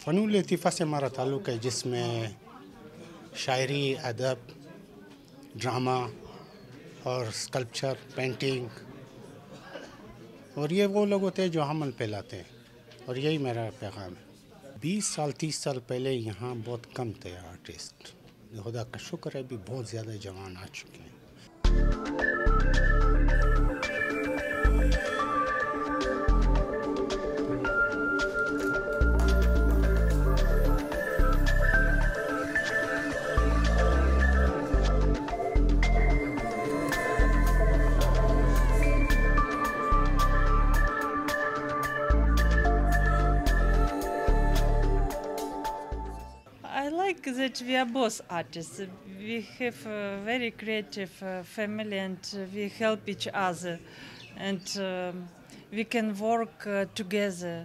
फ़नून लतीफ़ा से हमारा ताल्लुक़ है, जिसमें शायरी, अदब, ड्रामा और स्कल्पचर, पेंटिंग, और ये वो लोग होते हैं जो अमल पे लाते हैं, और यही मेरा पैगाम है। 20 साल 30 साल पहले यहाँ बहुत कम थे आर्टिस्ट। खुदा का शुक्र है, अभी बहुत ज़्यादा जवान आ चुके हैं। I like that we are both artists. We have a very creative family, and we help each other, and we can work together.